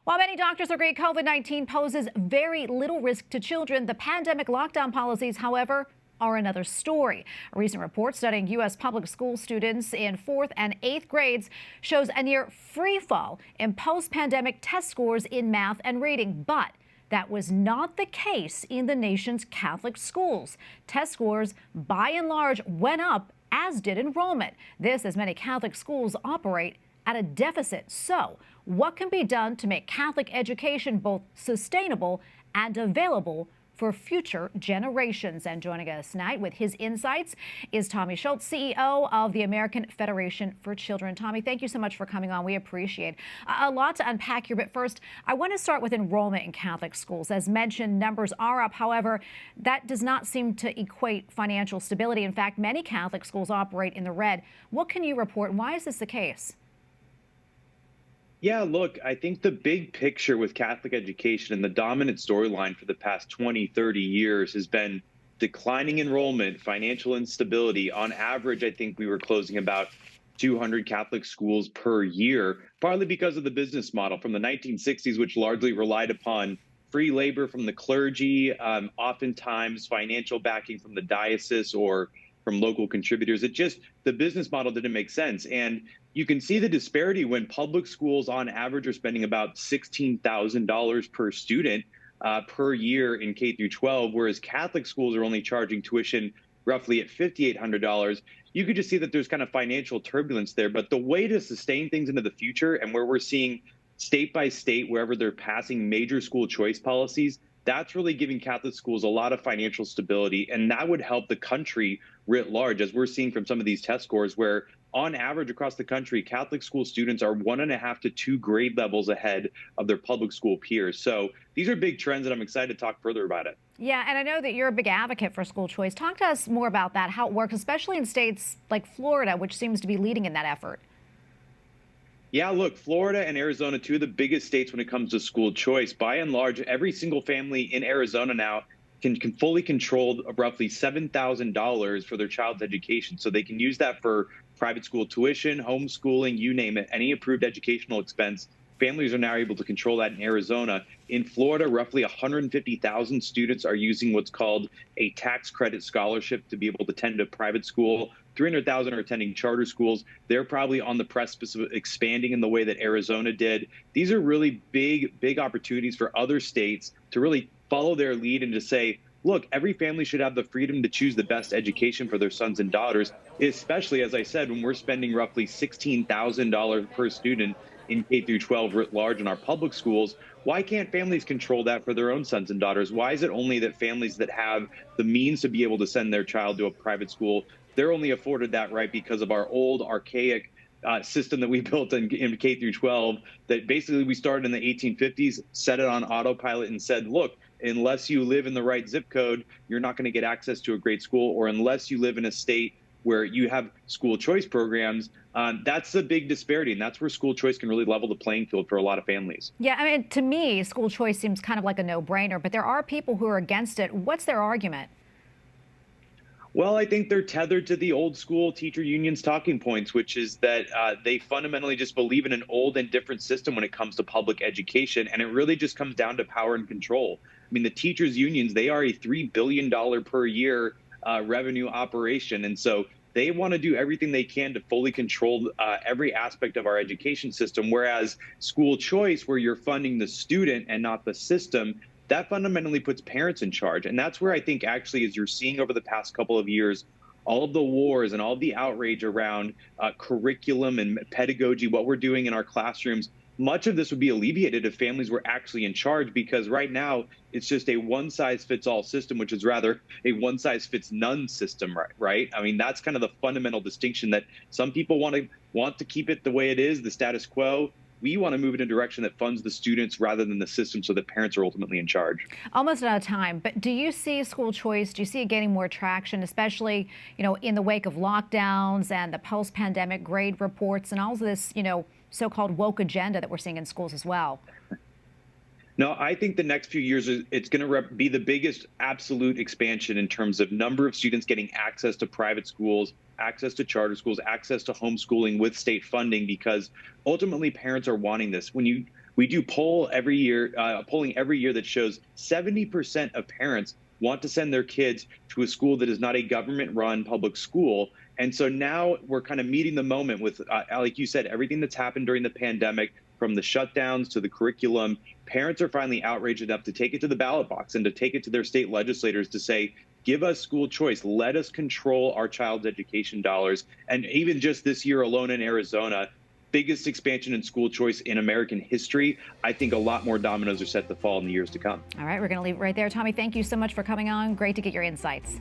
While many doctors agree COVID-19 poses very little risk to children, the pandemic lockdown policies, however, are another story. A recent report studying U.S. public school students in 4th and 8th grades shows a near free fall in post-pandemic test scores in math and reading. But that was not the case in the nation's Catholic schools. Test scores, by and large, went up, as did enrollment. This as many Catholic schools operate at a deficit. So, what can be done to make Catholic education both sustainable and available for future generations? And joining us tonight with his insights is Tommy Schultz, CEO of the American Federation for Children. Tommy, thank you so much for coming on. We appreciate a lot to unpack here. But first, I want to start with enrollment in Catholic schools. As mentioned, numbers are up. However, that does not seem to equate financial stability. In fact, many Catholic schools operate in the red. What can you report, and why is this the case? Yeah, look, I think the big picture with Catholic education and the dominant storyline for the past 20, 30 years has been declining enrollment, financial instability. On average, I think we were closing about 200 Catholic schools per year, partly because of the business model from the 1960s, which largely relied upon free labor from the clergy, oftentimes financial backing from the diocese or from local contributors. The business model didn't make sense. And you can see the disparity when public schools on average are spending about $16,000 per student per year in K through 12, whereas Catholic schools are only charging tuition roughly at $5,800. You could just see that there's kind of financial turbulence there. But the way to sustain things into the future, and where we're seeing state by state, wherever they're passing major school choice policies, that's really giving Catholic schools a lot of financial stability. And that would help the country writ large, as we're seeing from some of these test scores, where on average across the country, Catholic school students are 1.5 to 2 grade levels ahead of their public school peers. So these are big trends, and I'm excited to talk further about it. Yeah, and I know that you're a big advocate for school choice. Talk to us more about that, how it works, especially in states like Florida, which seems to be leading in that effort. Yeah, look, Florida and Arizona, two of the biggest states when it comes to school choice. By and large, every single family in Arizona now can fully control roughly $7,000 for their child's education. So they can use that for private school tuition, homeschooling, you name it, any approved educational expense. Families are now able to control that in Arizona. In Florida, roughly 150,000 students are using what's called a tax credit scholarship to be able to attend a private school. 300,000 are attending charter schools. They're probably on the precipice of expanding in the way that Arizona did. These are really big opportunities for other states to really follow their lead and to say, look, every family should have the freedom to choose the best education for their sons and daughters, especially, as I said, when we're spending roughly $16,000 per student in K through 12 writ large in our public schools. Why can't families control that for their own sons and daughters? Why is it only that families that have the means to be able to send their child to a private school, they're only afforded that right because of our old archaic system that we built in K through 12 that basically we started in the 1850s, set it on autopilot and said, look, unless you live in the right zip code, you're not going to get access to a great school, or unless you live in a state where you have school choice programs. That's the big disparity, and that's where school choice can really level the playing field for a lot of families. Yeah, I mean, to me, school choice seems kind of like a no-brainer, but there are people who are against it. What's their argument? Well, I think they're tethered to the old school teacher unions talking points, which is that they fundamentally just believe in an old and different system when it comes to public education. And it really just comes down to power and control. I mean, the teachers unions, they are a $3 billion per year revenue operation. And so they want to do everything they can to fully control every aspect of our education system. Whereas school choice, where you're funding the student and not the system, that fundamentally puts parents in charge. And that's where I think actually, as you're seeing over the past couple of years, all of the wars and all of the outrage around curriculum and pedagogy, what we're doing in our classrooms, much of this would be alleviated if families were actually in charge, because right now it's just a one-size-fits-all system, which is rather a one-size-fits-none system, right? I mean, that's kind of the fundamental distinction, that some people want to keep it the way it is, the status quo. We want to move in a direction that funds the students rather than the system, so that parents are ultimately in charge. Almost out of time, but do you see school choice, do you see it gaining more traction, especially, in the wake of lockdowns and the post-pandemic grade reports and all of this, so-called woke agenda that we're seeing in schools as well? No, I think the next few years, it's going to be the biggest absolute expansion in terms of number of students getting access to private schools, access to charter schools, access to homeschooling with state funding, because ultimately parents are wanting this. When you We do polling every year that shows 70% of parents want to send their kids to a school that is not a government-run public school. And so now we're kind of meeting the moment with, like you said, everything that's happened during the pandemic, from the shutdowns to the curriculum. Parents are finally outraged enough to take it to the ballot box and to take it to their state legislators to say, give us school choice. Let us control our child's education dollars. And even just this year alone in Arizona, biggest expansion in school choice in American history. I think a lot more dominoes are set to fall in the years to come. All right, we're going to leave it right there. Tommy, thank you so much for coming on. Great to get your insights.